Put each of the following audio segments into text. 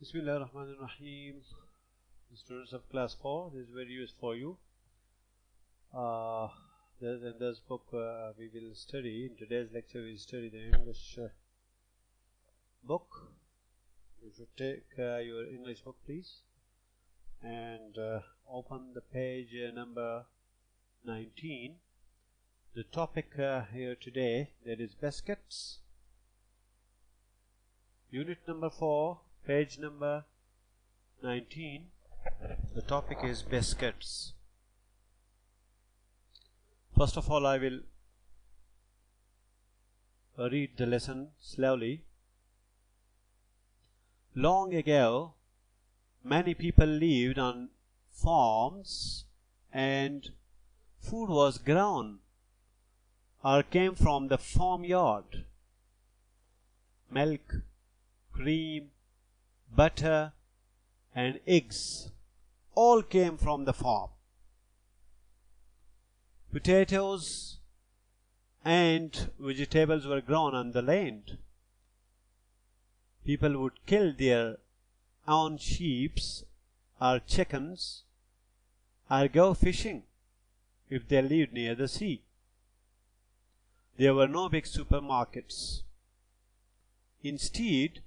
Bismillahirrahmanirrahim. Students of class 4, this video is for you. In this book we will study, in today's lecture we will study the English book. You should take your English book please and open the page number 19. The topic here today, that is baskets. Unit number 4, page number 19. The topic is baskets. First of all, I will read the lesson slowly. Long ago, many people lived on farms and food was grown or came from the farmyard. Milk, cream, butter and eggs all came from the farm. Potatoes and vegetables were grown on the land. People would kill their own sheep or chickens or go fishing if they lived near the sea. There were no big supermarkets. Instead,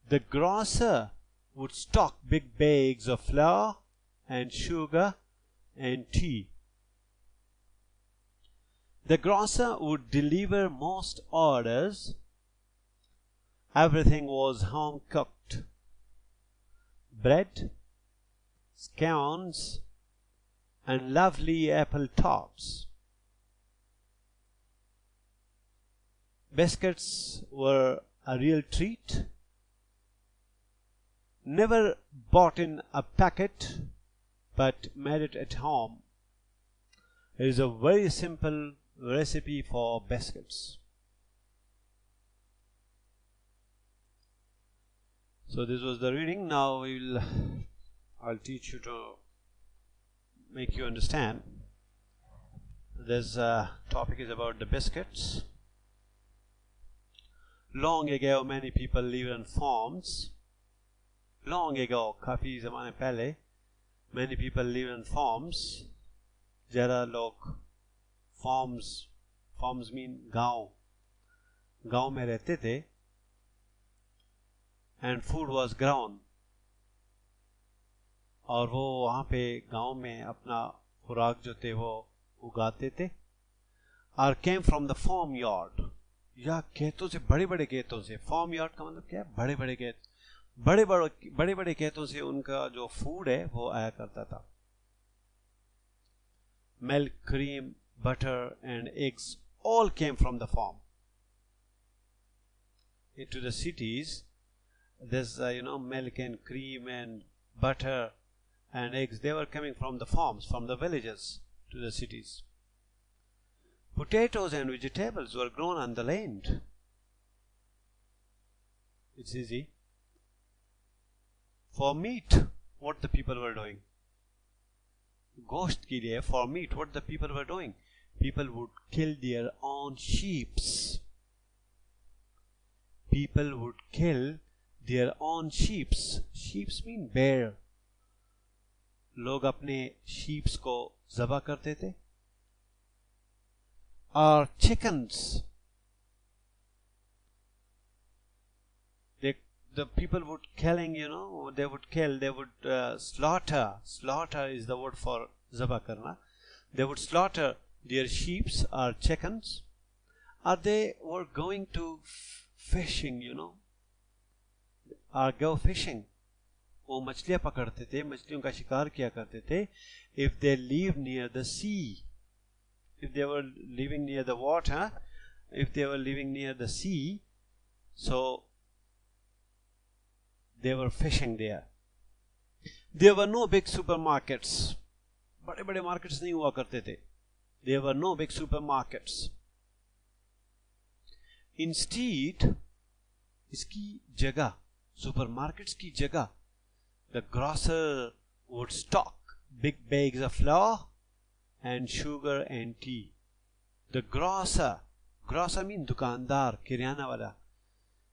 the grocer would stock big bags of flour and sugar and tea. The grocer would deliver most orders. Everything was home cooked. Bread, scones, and lovely apple tarts. Biscuits were a real treat. Never bought in a packet, but made it at home. It is a very simple recipe for biscuits. So this was the reading. Now I'll teach you to make you understand. This topic is about the biscuits. Long ago, many people lived on farms. Long ago, काफी ज़माने पहले, many people lived on farms. ज़्यादा लोग farms mean गांव में रहते थे. And food was grown. और वो वहाँ पे गांव में अपना खुराक जो थे वो उगाते थे. Or came from the farmyard. या खेतों से बड़े-बड़े खेतों से. Farmyard का मतलब क्या है? बड़े-बड़े खेत. बड़े-बड़े खेतों से उनका जो फूड है वो आया करता था. Milk, cream, butter and eggs all came from the farm. Into the cities, there's milk and cream and butter and eggs. They were coming from the farms, from the villages to the cities. Potatoes and vegetables were grown on the land. It's easy. For meat, what the people were doing? Gosht ke liye, for meat, what the people were doing? People would kill their own sheep. People would kill their own sheep. Sheep mean bear. लोग अपने sheep को ज़बह करते थे. Or chickens. The people would killing, they would kill, they would slaughter. Slaughter is the word for zabah karna. They would slaughter their sheep or chickens. Or they were going to fishing, or go fishing. वो मछलियाँ पकड़ते थे, मछलियों का शिकार किया करते थे. If they live near the sea, if they were living near the water, if they were living near the sea, so they were fishing there. There were no big supermarkets. बड़े-बड़े markets नहीं हुआ करते थे. There were no big supermarkets. Instead, इसकी जगह, supermarkets की जगह, the grocer would stock big bags of flour and sugar and tea. The grocer means दुकानदार, किराना वाला.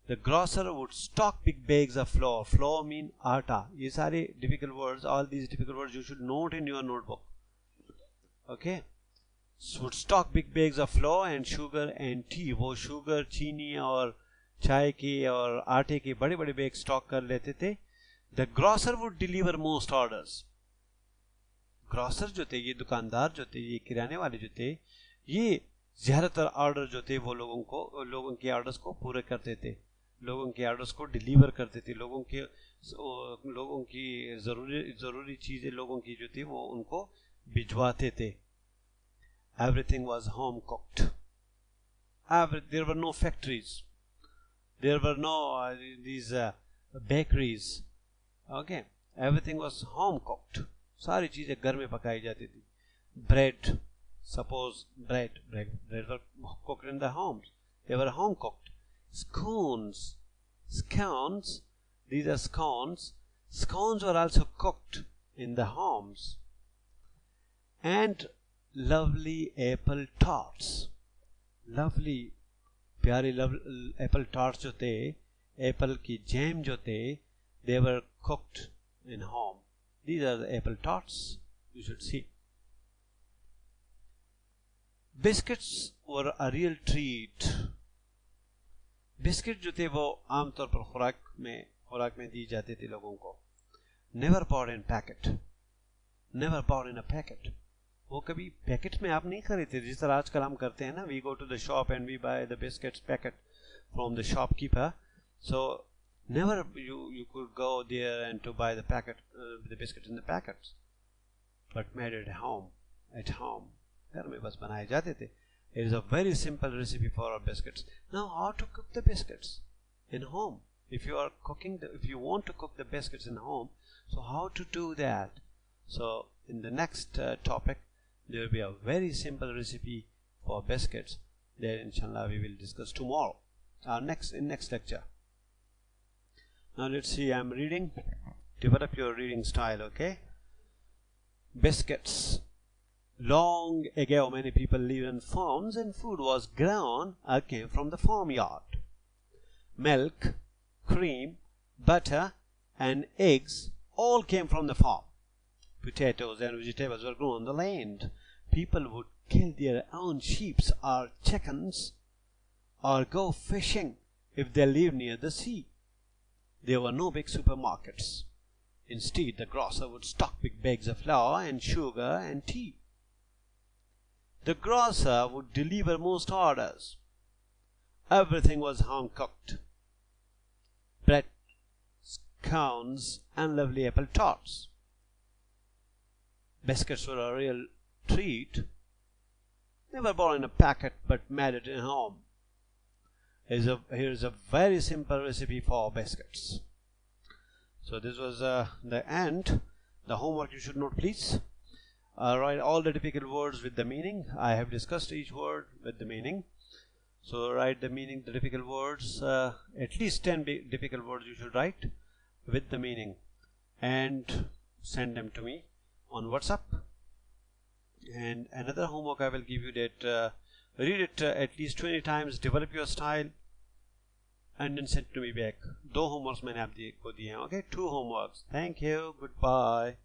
The grocer would stock big bags of flour. Flour mean आटा. ये सारे difficult words, all these difficult words you should note in your notebook. Okay. Would stock big bags of flour and sugar and tea. वो sugar, चीनी और चाय के और आटे के बड़े बड़े बैग स्टॉक कर लेते थे. The grocer would deliver most orders. Grocer जो थे, ये दुकानदार जो थे, ये किराने वाले जो थे, ये ज़्यादातर ऑर्डर जो थे वो लोगों के ऑर्डर्स को पूरे करते थे, लोगों के ऑर्डर्स को डिलीवर करते थे, लोगों की ज़रूरी चीज़ें लोगों की जो थी वो उनको भिजवाते थे. Everything was home cooked. There were no factories. There were no these bakeries. Okay, everything was home cooked. सारी चीजें घर में पकाई जाती थी. Bread, suppose bread were cooked in the homes. They were home cooked. Scones, these are scones. Scones were also cooked in the homes. And lovely apple tarts. Lovely, प्यारे apple tarts जो थे, apple की jam जो थे, they were cooked in home. These are the apple tarts you should see. Biscuits were a real treat. Biscuit जो थे वो आमतौर पर खुराक में दी जाती थी लोगों को. Never bought in packet. Never bought in a packet. वो कभी पैकेट में आप नहीं खरीदते जिस तरह आजकल हम करते हैं ना. We go to the shop and we buy the biscuits packet from the shopkeeper. So never you could go there and to buy the packet, the biscuits in the packets, but made it at home. घर में बस बनाए जाते थे. It is a very simple recipe for our biscuits. Now, how to cook the biscuits in home? If you want to cook the biscuits in home, so how to do that? So in the next topic, there will be a very simple recipe for biscuits that inshallah we will discuss tomorrow, in next lecture. Now let's see, I'm reading. Develop your reading style, okay? Biscuits. Long ago, many people lived in farms and food was grown or came from the farmyard. Milk, cream, butter and eggs all came from the farm. Potatoes and vegetables were grown on the land. People would kill their own sheep or chickens or go fishing if they lived near the sea. There were no big supermarkets. Instead, the grocer would stock big bags of flour and sugar and tea. The grocer would deliver most orders. Everything was home cooked. Bread, scones, and lovely apple tarts. Biscuits were a real treat. Never bought in a packet, but made it in home. Here's a very simple recipe for biscuits. So this was the end. The homework you should note, please. Write all the difficult words with the meaning. I have discussed each word with the meaning. So write the meaning, the difficult words. At least 10 difficult words you should write with the meaning. And send them to me on WhatsApp. And another homework I will give you that read it at least 20 times, develop your style, and then send to me back. 2 homeworks मैंने आपको दिए हैं. Okay, 2 homeworks. Thank you. Goodbye.